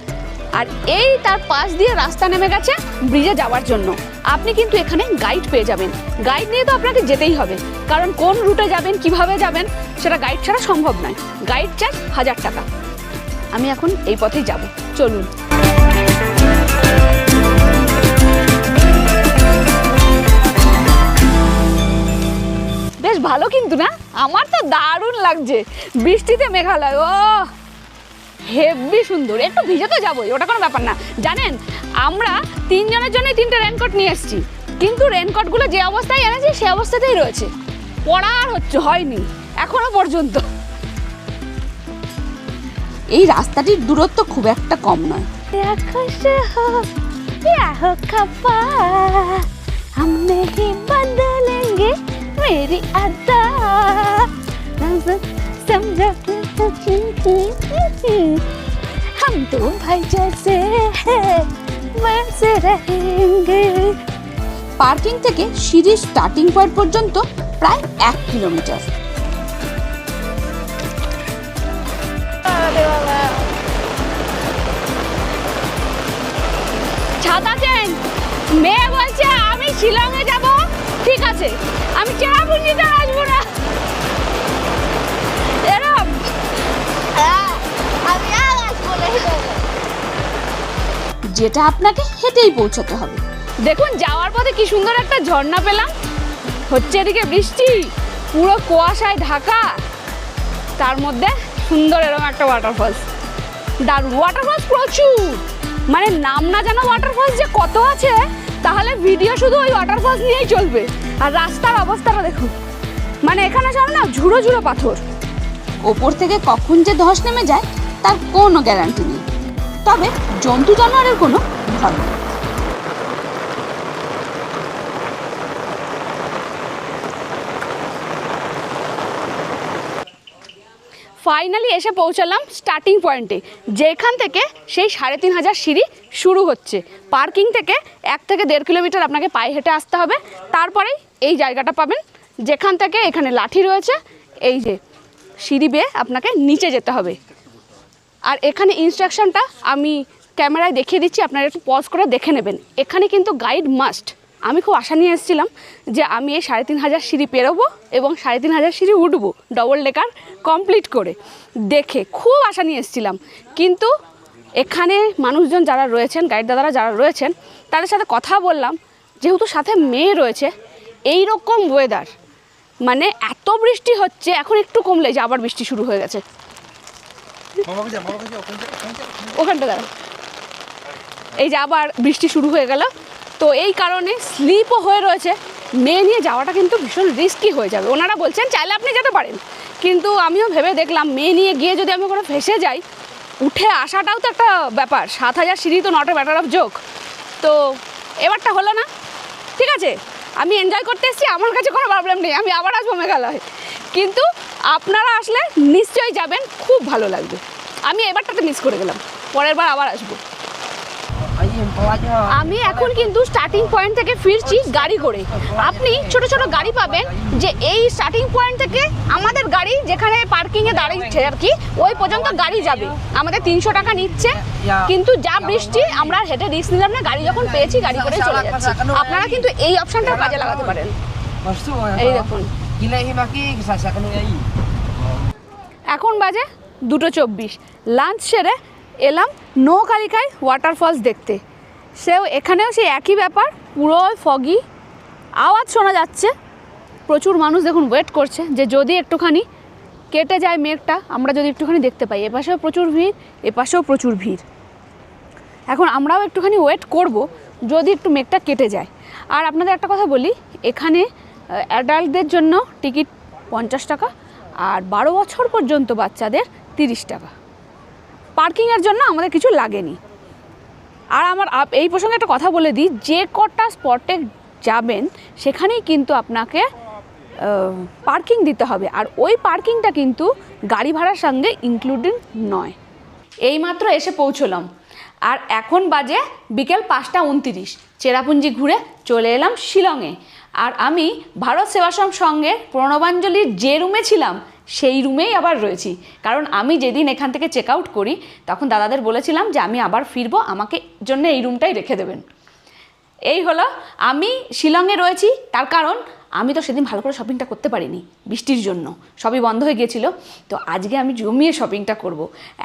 আর এই তার পাশ দিয়ে রাস্তা নেমে গেছে ব্রিজে যাওয়ার জন্য। আপনি কিন্তু এখানে গাইড পেয়ে যাবেন। গাইড নিয়ে তো আপনাকে যেতেই হবে, কারণ কোন রুটে যাবেন, কিভাবে যাবেন, সেটা গাইড ছাড়া সম্ভব নয়। গাইড চার্জ 1000 টাকা। আমি এখন এই পথেই যাব, চলুন। বেশ ভালো কিন্তু না, আমার তো দারুণ লাগছে বৃষ্টিতে মেঘালয়। ও হেভি সুন্দর, একটু ভিজে তো যাবোই, ওটা কোনো ব্যাপার না। জানেন আমরা 3 জনের জন্যই 3টে রেনকোট নিয়ে এসেছি, কিন্তু রেনকোটগুলো যে অবস্থায় এনেছি সে অবস্থাতেই রয়েছে, পড়া আর হয়নি এখনো পর্যন্ত। এই রাস্তাটির দূরত্ব খুব একটা কম নয়, या खुश हो या हो खफा, हम नहीं बदलेंगे मेरी अदा, समझो हम तो भाई जैसे हैं वैसे रहेंगे। পার্কিং থেকে সিঁড়ির স্টার্টিং পয়েন্ট পর্যন্ত প্রায় 1 কিলোমিটার। ছাতা চেন, মেয়ে বলছে আমি শিলংয়ে যাব, ঠিক আছে আমি চেরাপুঞ্জিতে আসবো না। যেটা আপনাকে হেঁটেই পৌঁছতে হবে। দেখুন যাওয়ার পথে কি সুন্দর একটা ঝর্ণা পেলাম, হচ্ছে এদিকে বৃষ্টি, পুরো কুয়াশায় ঢাকা, তার মধ্যে সুন্দর এরকম একটা ওয়াটারফলস। দারুণ ওয়াটারফলস প্রচুর, মানে নাম না জানা ওয়াটারফলস যে কত আছে, তাহলে ভিডিও শুধু ওই ওয়াটারফলস নিয়েই চলবে। আর রাস্তার অবস্থাটা দেখুন, মানে এখানে সব না ঝুড়ো ঝুড়ো পাথর, ওপর থেকে কখন যে ধস নেমে যায় তার কোনো গ্যারান্টি নেই। তবে জন্তু জানোয়ারের কোনো ভয় নেই। ফাইনালি এসে পৌঁছালাম স্টার্টিং পয়েন্টে, যেখান থেকে সেই 3500 সিঁড়ি শুরু হচ্ছে। পার্কিং থেকে 1 থেকে 1.5 কিলোমিটার আপনাকে পায়ে হেঁটে আসতে হবে, তারপরেই এই জায়গাটা পাবেন যেখান থেকে এখানে লাঠি রয়েছে, এই যে সিঁড়ি বেয়ে আপনাকে নিচে যেতে হবে। আর এখানে ইনস্ট্রাকশনটা আমি ক্যামেরায় দেখিয়ে দিচ্ছি, আপনারা একটু পজ করে দেখে নেবেন। এখানে কিন্তু গাইড মাস্ট। আমি খুব আশা নিয়ে এসেছিলাম যে আমি এই 3500 সিঁড়ি পেরোবো এবং 3500 সিঁড়ি উঠবো ডবল ডেকার কমপ্লিট করে, দেখে খুব আশা নিয়ে এসেছিলাম। কিন্তু এখানে মানুষজন যারা রয়েছেন, গাইড দাদারা যারা রয়েছেন, তাদের সাথে কথা বললাম, যেহেতু সাথে মেয়ে রয়েছে, এই রকম ওয়েদার, মানে এত বৃষ্টি হচ্ছে, এখন একটু কমলে যে আবার বৃষ্টি শুরু হয়ে গেছে। ওখানটা দাঁড়া, এই যে আবার বৃষ্টি শুরু হয়ে গেল, তো এই কারণে স্লিপও হয়ে রয়েছে। মেয়ে নিয়ে যাওয়াটা কিন্তু ভীষণ রিস্কি হয়ে যাবে। ওনারা বলছেন চাইলে আপনি যেতে পারেন, কিন্তু আমিও ভেবে দেখলাম মেয়ে নিয়ে গিয়ে যদি আমি ওখানে ফেসে যাই, উঠে আসাটাও তো একটা ব্যাপার। 7000 সিঁড়ি তো not a matter of joke. তো এবারটা হলো না, ঠিক আছে আমি এনজয় করতে এসেছি, আমার কাছে কোনো প্রবলেম নেই, আমি আবার আসবো মেঘালয়। কিন্তু আপনারা আসলে নিশ্চয়ই যাবেন, খুব ভালো লাগবে। আমি এবারটাতে মিস করে গেলাম, পরের বার আবার আসবো। আমি এখন কিন্তু স্টার্টিং পয়েন্ট থেকে ফিরছি গাড়ি করে। আপনি ছোট ছোট গাড়ি পাবেন, যে এই স্টার্টিং পয়েন্ট থেকে আমাদের গাড়ি যেখানে পার্কিংয়ে দাঁড়িয়েছে আর কি, ওই পর্যন্ত গাড়ি যাবে। আমাদের 300 টাকা নিচ্ছে, কিন্তু যা বৃষ্টি আমরা হেঁটে রিস্ক নিলাম না, গাড়ি যখন পেয়েছি গাড়ি করে চলে যাচ্ছি। আপনারা কিন্তু এই অপশনটা কাজে লাগাতে পারেন। এই দেখুন এখন বাজে 2:24, লাঞ্চ সেরে এলাম নৌকালিকায় ওয়াটারফলস দেখতে। সেও এখানেও সেই একই ব্যাপার, পুরো ফগি, আওয়াজ শোনা যাচ্ছে, প্রচুর মানুষ দেখুন ওয়েট করছে যে যদি একটুখানি কেটে যায় মেঘটা, আমরা যদি একটুখানি দেখতে পাই। এপাশেও প্রচুর ভিড়, এপাশেও প্রচুর ভিড়। এখন আমরাও একটুখানি ওয়েট করব যদি একটু মেঘটা কেটে যায়। আর আপনাদের একটা কথা বলি, এখানে অ্যাডাল্টদের জন্য টিকিট 50 টাকা, আর 12 বছর পর্যন্ত বাচ্চাদের 30 টাকা। পার্কিংয়ের জন্য আমাদের কিছু লাগেনি। আর আমার এই প্রসঙ্গে একটা কথা বলে দিই, যে কটা স্পটে যাবেন সেখানেই কিন্তু আপনাকে পার্কিং দিতে হবে, আর ওই পার্কিংটা কিন্তু গাড়ি ভাড়ার সঙ্গে ইনক্লুডিং নয়। এইমাত্র এসে পৌঁছলাম, আর এখন বাজে বিকেল 5:29। চেরাপুঞ্জি ঘুরে চলে এলাম শিলংয়ে। আর আমি ভারত সেবাশ্রম সঙ্গে প্রণবাঞ্জলির যে রুমে ছিলাম সেই রুমেই আবার রয়েছি, কারণ আমি যেদিন এখান থেকে চেক আউট করি তখন দাদাদের বলেছিলাম যে আমি আবার ফিরবো, আমাকে জন্য এই রুমটাই রেখে দেবেন। এই হলো, আমি শিলংয়ে রয়েছি, তার কারণ আমি তো সেদিন ভালো করে শপিংটা করতে পারিনি, বৃষ্টির জন্য সবই বন্ধ হয়ে গিয়েছিল। তো আজকে আমি জমিয়ে শপিংটা করব।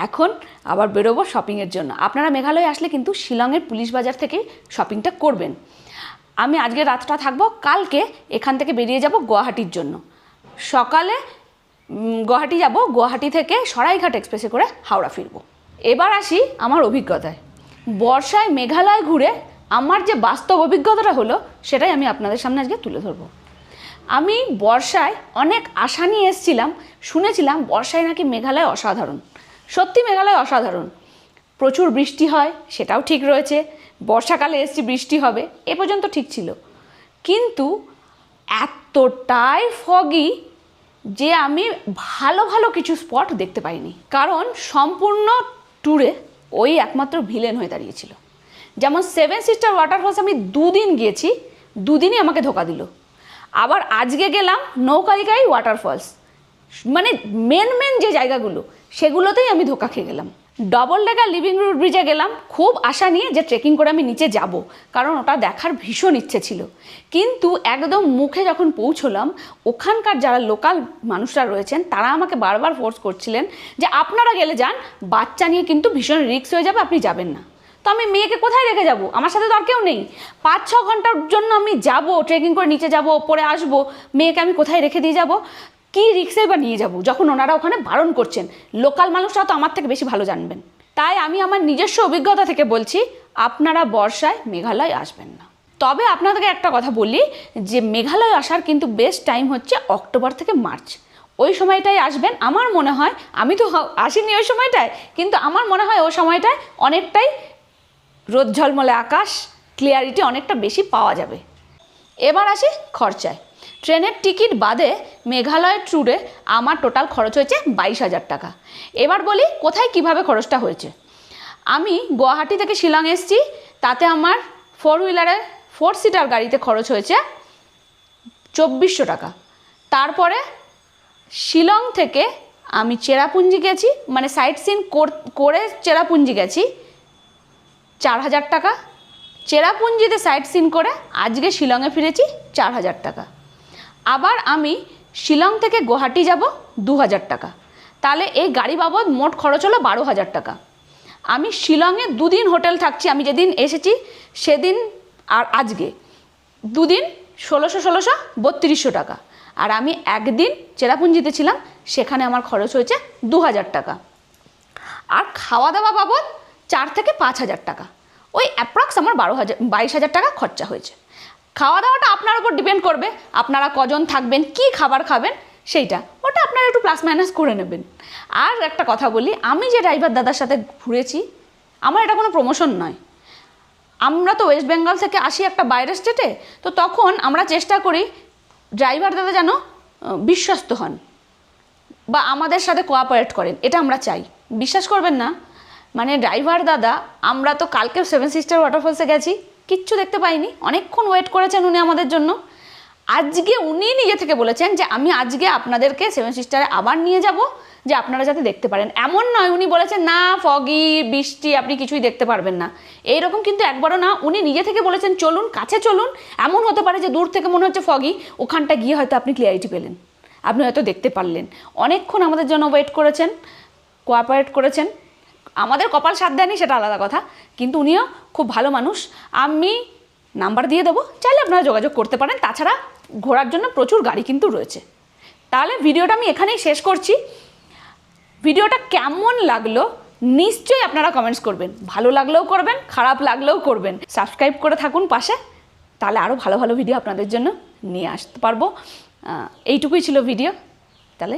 এখন আবার বেরোবো শপিংয়ের জন্য। আপনারা মেঘালয়ে আসলে কিন্তু শিলংয়ের পুলিশ বাজার থেকেই শপিংটা করবেন। আমি আজকে রাতটা থাকবো, কালকে এখান থেকে বেরিয়ে যাব গুয়াহাটির জন্য। সকালে গুয়াহাটি যাব, গুয়াহাটি থেকে সরাইঘাট এক্সপ্রেসে করে হাওড়া ফিরব। এবার আসি আমার অভিজ্ঞতায়। বর্ষায় মেঘালয় ঘুরে আমার যে বাস্তব অভিজ্ঞতাটা হলো সেটাই আমি আপনাদের সামনে আজকে তুলে ধরবো। আমি বর্ষায় অনেক আশা নিয়ে এসেছিলাম, শুনেছিলাম বর্ষায় নাকি মেঘালয় অসাধারণ। সত্যি মেঘালয় অসাধারণ। প্রচুর বৃষ্টি হয় সেটাও ঠিক রয়েছে, বর্ষাকালে এসছি বৃষ্টি হবে এ পর্যন্ত ঠিক ছিল, কিন্তু এতটাই ফগি যে আমি ভালো ভালো কিছু স্পট দেখতে পাইনি। কারণ সম্পূর্ণ ট্যুরে ওই একমাত্র ভিলেন হয়ে দাঁড়িয়েছিল। যেমন 7 সিস্টার ওয়াটারফলস আমি 2 দিন গিয়েছি, 2 দিনই আমাকে ধোকা দিল। আবার আজকে গেলাম নৌকালিকাই ওয়াটারফলস, মানে মেন যে জায়গাগুলো সেগুলোতেই আমি ধোকা খেয়ে গেলাম। ডবল ডেকার লিভিং রুট ব্রিজে গেলাম খুব আশা নিয়ে যে ট্রেকিং করে আমি নিচে যাব, কারণ ওটা দেখার ভীষণ ইচ্ছে ছিল। কিন্তু একদম মুখে যখন পৌঁছলাম, ওখানকার যারা লোকাল মানুষরা রয়েছেন তারা আমাকে বারবার ফোর্স করছিলেন যে আপনারা গেলে যান, বাচ্চা নিয়ে কিন্তু ভীষণ রিস্ক হয়ে যাবে, আপনি যাবেন না। তো আমি মেয়েকে কোথায় রেখে যাব? আমার সাথে তো আর কেউ নেই। 5-6 ঘন্টার জন্য আমি যাব, ট্রেকিং করে নিচে যাব, পরে আসবো, মেয়েকে আমি কোথায় রেখে দিয়ে যাব? কি রিক্সে বা নিয়ে যাব যখন ওনারা ওখানে বারণ করছেন? লোকাল মানুষরা তো আমার থেকে বেশি ভালো জানবেন। তাই আমি আমার নিজস্ব অভিজ্ঞতা থেকে বলছি, আপনারা বর্ষায় মেঘালয় আসবেন না। তবে আপনাদেরকে একটা কথা বলি যে মেঘালয় আসার কিন্তু বেস্ট টাইম হচ্ছে অক্টোবর থেকে মার্চ, ওই সময়টায় আসবেন। আমার মনে হয়, আমি তো আসিনি ওই সময়টায়, কিন্তু আমার মনে হয় ওই সময়টায় অনেকটাই রোদ ঝলমলে আকাশ, ক্লিয়ারিটি অনেকটা বেশি পাওয়া যাবে। এবার আসি খরচায়। ট্রেনের টিকিট বাদে মেঘালয়ের ট্যুরে আমার টোটাল খরচ হয়েছে 22,000 টাকা। এবার বলি কোথায় কিভাবে খরচটা হয়েছে। আমি গুয়াহাটি থেকে শিলং এসেছি, তাতে আমার 4 হুইলারে 4 সিটার গাড়িতে খরচ হয়েছে 2400 টাকা। তারপরে শিলং থেকে আমি চেরাপুঞ্জি গেছি, মানে সাইট সিন করে চেরাপুঞ্জি গেছি 4000 টাকা। চেরাপুঞ্জিতে সাইট সিন করে আজকে শিলংয়ে ফিরেছি 4000 টাকা। আবার আমি শিলং থেকে গুয়াহাটি যাব 2000 টাকা। তাহলে এই গাড়ি বাবদ মোট খরচ হলো 12,000 টাকা। আমি শিলংয়ে 2 দিন হোটেল থাকছি, আমি যেদিন এসেছি সেদিন আর আজকে 2 দিন 1600 3200 টাকা। আর আমি একদিন চেরাপুঞ্জিতে ছিলাম, সেখানে আমার খরচ হয়েছে 2000 টাকা। আর খাওয়া দাওয়া বাবদ 4 থেকে 5000 টাকা, ওই অ্যাপ্রক্স আমার 22,000 টাকা খরচা হয়েছে। খাওয়া দাওয়াটা আপনার উপর ডিপেন্ড করবে, আপনারা কজন থাকবেন, কি খাবার খাবেন, সেইটা ওটা আপনারা একটু প্লাস মাইনাস করে নেবেন। আর একটা কথা বলি, আমি যে ড্রাইভার দাদার সাথে ঘুরেছি, আমার এটা কোনো প্রমোশন নয়। আমরা তো ওয়েস্ট বেঙ্গল থেকে আসি একটা বাইরের স্টেটে, তো তখন আমরা চেষ্টা করি ড্রাইভার দাদা যেন বিশ্বস্ত হন বা আমাদের সাথে কোঅপারেট করেন, এটা আমরা চাই। বিশ্বাস করবেন না, মানে ড্রাইভার দাদা, আমরা তো কালকে 7 সিস্টার ওয়াটারফলসে গেছি, কিচ্ছু দেখতে পাইনি, অনেকক্ষণ ওয়েট করেছেন উনি আমাদের জন্য। আজকে উনি নিজে থেকে বলেছেন যে আমি আজকে আপনাদেরকে 7 সিস্টারে আবার নিয়ে যাব, যে আপনারা যাতে দেখতে পারেন। এমন নয় উনি বলেছেন না ফগি বৃষ্টি আপনি কিছুই দেখতে পারবেন না, এইরকম কিন্তু একবারও না। উনি নিজে থেকে বলেছেন চলুন, কাছে চলুন। এমন হতে পারে যে দূর থেকে মনে হচ্ছে ফগি, ওখানটা গিয়ে হয়তো আপনি ক্লিয়ারিটি পেলেন, আপনি হয়তো দেখতে পারলেন। অনেকক্ষণ আমাদের জন্য ওয়েট করেছেন, কোঅপারেট করেছেন। আমাদের কপাল সাথ দেয়নি সেটা আলাদা কথা, কিন্তু উনিও খুব ভালো মানুষ। আমি নাম্বার দিয়ে দেবো, চাইলে আপনারা যোগাযোগ করতে পারেন। তাছাড়া ঘোরার জন্য প্রচুর গাড়ি কিন্তু রয়েছে। তাহলে ভিডিওটা আমি এখানেই শেষ করছি। ভিডিওটা কেমন লাগলো নিশ্চয়ই আপনারা কমেন্টস করবেন, ভালো লাগলেও করবেন, খারাপ লাগলেও করবেন। সাবস্ক্রাইব করে থাকুন পাশে, তাহলে আরও ভালো ভালো ভিডিও আপনাদের জন্য নিয়ে আসতে পারবো। এইটুকুই ছিল ভিডিও, তাহলে